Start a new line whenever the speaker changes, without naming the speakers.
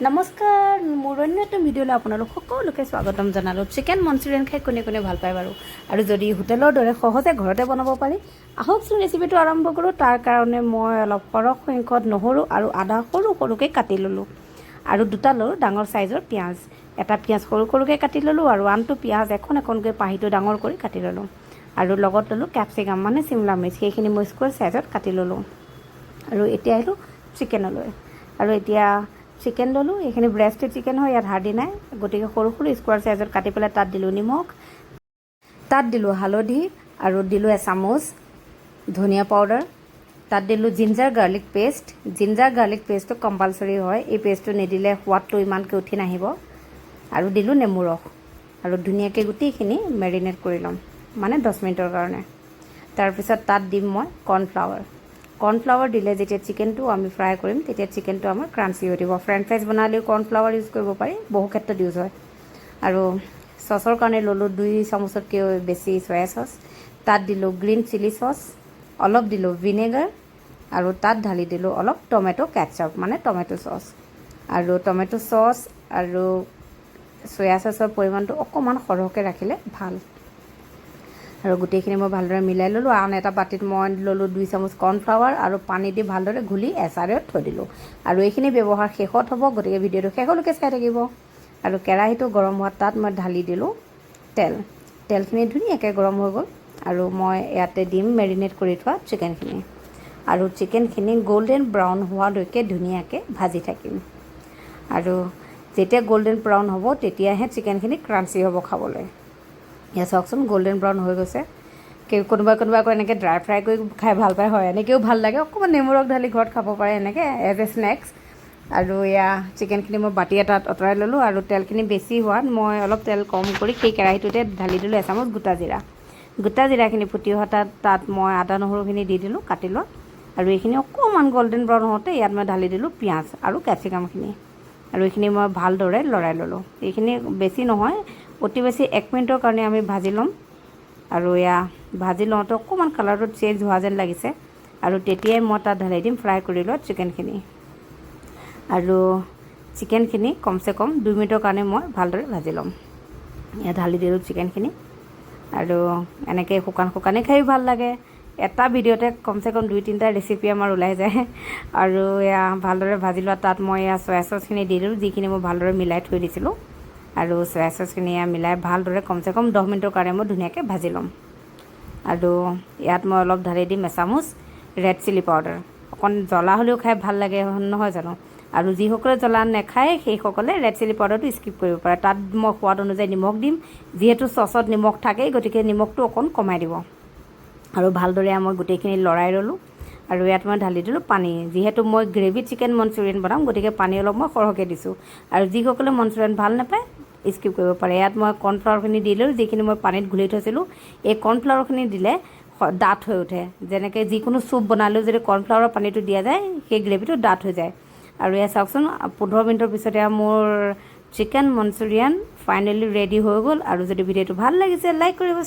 নমস্কাৰ মোৰ অন্য এটা ভিডিঅ'লৈ আপোনালোক সকলোকে স্বাগতম জনালোঁ। চিকেন মঞ্চুৰিয়ান খাই কোনে কোনে ভাল পায় বাৰু, আৰু যদি হোটেলৰ দৰে সহজে ঘৰতে বনাব পাৰি আহকচোন ৰেচিপিটো আৰম্ভ কৰোঁ। তাৰ কাৰণে মই অলপ সৰহ সংখ্যক নহৰু আৰু আদা সৰু সৰুকৈ কাটি ল'লোঁ, আৰু দুটা ল'লোঁ ডাঙৰ চাইজৰ পিঁয়াজ। এটা পিঁয়াজ সৰু সৰুকৈ কাটি ল'লোঁ আৰু আনটো পিঁয়াজ এখন এখনকৈ পাহিটো ডাঙৰ কৰি কাটি ল'লোঁ, আৰু লগত ল'লোঁ কেপচিকাম মানে চিমলা মিৰ্চ, সেইখিনি মই স্কুৱেৰ চাইজত কাটি ল'লোঁ। আৰু এতিয়া আহিলোঁ চিকেনলৈ, আৰু এতিয়া চিকেন ল'লোঁ। এইখিনি ব্ৰেষ্টেড চিকেন হয়, ইয়াত হাৰ্ডি নাই, গতিকে সৰু সৰু স্কুৱাৰ চাইজত কাটি পেলাই তাত দিলোঁ নিমখ, তাত দিলোঁ হালধি, আৰু দিলোঁ এচামুচ ধনিয়া পাউডাৰ, তাত দিলোঁ ginger garlic paste. Ginger garlic পেষ্টটো কম্পালচৰি হয়, এই পেষ্টটো নিদিলে সোৱাদটো ইমানকৈ উঠি নাহিব। আৰু দিলোঁ নেমু ৰস, আৰু ধুনীয়াকৈ গোটেইখিনি মেৰিনেট কৰি ল'ম, মানে 10 মিনিটৰ কাৰণে। তাৰপিছত তাত দিম মই কৰ্ণফ্লাৱাৰ। কৰ্ণফ্লাৱাৰ দিলে যেতিয়া চিকেনটো আমি ফ্ৰাই কৰিম তেতিয়া চিকেনটো আমাৰ ক্ৰাঞ্চি হৈ দিব। ফ্ৰেঞ্চ ফ্ৰাইজ বনালেও কৰ্ণফ্লাৱাৰ ইউজ কৰিব পাৰি, বহু ক্ষেত্ৰত ইউজ হয়। আৰু চচৰ কাৰণে ল'লোঁ 2 চামুচতকৈ বেছি চয়া চচ, তাত দিলোঁ গ্ৰীণ চিলি চচ, অলপ দিলোঁ ভিনেগাৰ, আৰু তাত ঢালি দিলোঁ অলপ টমেটো কেটচাপ মানে টমেটো চচ। আৰু টমেটো চচ আৰু চয়া চচৰ পৰিমাণটো অকণমান সৰহকৈ ৰাখিলে ভাল। আৰু গোটেইখিনি মই ভালদৰে মিলাই ল'লোঁ। আন এটা বাতিত মই ল'লোঁ 2 চামুচ কৰ্ণফ্লাৱাৰ আৰু পানী দি ভালদৰে ঘুলি এচাৰত থৈ দিলোঁ। আৰু এইখিনি ব্যৱহাৰ শেষত হ'ব, গতিকে ভিডিঅ'টো শেষলৈকে চাই থাকিব। আৰু কেৰাহীটো গৰম হোৱাত তাত মই ঢালি দিলোঁ তেলখিনি ধুনীয়াকৈ গৰম হৈ গ'ল, আৰু মই ইয়াতে দিম মেৰিনেট কৰি থোৱা চিকেনখিনি, আৰু চিকেনখিনি গল্ডেন ব্ৰাউন হোৱালৈকে ধুনীয়াকৈ ভাজি থাকিম। আৰু যেতিয়া গল্ডেন ব্ৰাউন হ'ব তেতিয়াহে চিকেনখিনি ক্ৰাঞ্চি হ'ব খাবলৈ। এয়া চাওকচোন গল্ডেন ব্ৰাউন হৈ গৈছে। কোনোবাই আকৌ এনেকৈ ড্ৰাই ফ্ৰাই কৰি খাই ভাল পায়, হয়, এনেকৈও ভাল লাগে। অকণমান নেমু ৰস ঢালি ঘৰত খাব পাৰে এনেকৈ এজ এ স্নেক্স। আৰু এয়া চিকেনখিনি মই বাতি এটাত আঁতৰাই ল'লোঁ, আৰু তেলখিনি বেছি হোৱাত মই অলপ তেল কম কৰি সেই কেৰাহীটোতে ঢালি দিলোঁ এচামুচ গোটা জিৰা। গোটা জিৰাখিনি ফুটি অহা তাত মই আদা নহৰুখিনি দি দিলোঁ কাটি লোৱা, আৰু এইখিনি অকণমান গল্ডেন ব্ৰাউন হওঁতে ইয়াত মই ঢালি দিলোঁ পিঁয়াজ আৰু কেপচিকামখিনি, আৰু এইখিনি মই ভালদৰে লৰাই ল'লোঁ। এইখিনি বেছি নহয়, অতি বেছি 1 মিনিটৰ কাৰণে আমি ভাজি ল'ম। আৰু এয়া ভাজি লওঁতে অকণমান কালাৰটো চেঞ্জ হোৱা যেন লাগিছে, আৰু তেতিয়াই মই তাত ঢালি দিম ফ্ৰাই কৰি লোৱা চিকেনখিনি। আৰু চিকেনখিনি কমচে কম 2 মিনিটৰ কাৰণে মই ভালদৰে ভাজি ল'ম। ইয়াত ঢালি দিলোঁ চিকেনখিনি, আৰু এনেকৈ শুকানে খায়ো ভাল লাগে। এটা ভিডিঅ'তে কমচে কম 2-3টা ৰেচিপি আমাৰ ওলাই যায়। আৰু এয়া ভালদৰে ভাজি লোৱা তাত মই এয়া চয়া চচখিনি দি দিলোঁ, যিখিনি মই ভালদৰে মিলাই থৈ দিছিলোঁ। আৰু চয়া চচখিনি মিলাই ভালদৰে কমচে কম 10 মিনিটৰ কাৰণে মই ধুনীয়াকৈ ভাজি ল'ম। আৰু ইয়াত মই অলপ ঢালি দিম এচামুচ ৰেড চিলি পাউডাৰ। অকণ জ্বলা হ'লেও খাই ভাল লাগে নহয় জানো, আৰু যিসকলে জ্বলা নাখায় সেইসকলে ৰেড চিলি পাউডাৰটো স্কিপ কৰিব পাৰে। তাত মই সোৱাদ অনুযায়ী নিমখ দিম, যিহেতু চচত নিমখ থাকেই, গতিকে নিমখটো অকণ কমাই দিব। আৰু ভালদৰে মই গোটেইখিনি লৰাই ল'লোঁ, আৰু ইয়াত মই ঢালি দিলোঁ পানী। যিহেতু মই গ্ৰেভি চিকেন মঞ্চুৰিয়ান বনাম, গতিকে পানী অলপ মই সৰহকৈ দিছোঁ। আৰু যিসকলে মঞ্চুৰিয়ান ভাল নাপায় স্কিপ কৰিব পাৰে। ইয়াত মই কৰ্ণফ্লাৱাৰখিনি দিলোঁ, যিখিনি মই পানীত ঘুলি থৈছিলোঁ। এই কৰ্ণফ্লাৱাৰখিনি দিলে ডাঠ হৈ উঠে, যেনেকৈ যিকোনো চুপ বনালেও যদি কৰ্ণফ্লাৱাৰৰ পানীটো দিয়া যায় সেই গ্ৰেভিটো ডাঠ হৈ যায়। আৰু এয়া চাওকচোন 15 মিনিটৰ পিছতে মোৰ চিকেন মঞ্চুৰিয়ান ফাইনেলি ৰেডি হৈ গ'ল। আৰু যদি ভিডিঅ'টো ভাল লাগিছে লাইক কৰিব।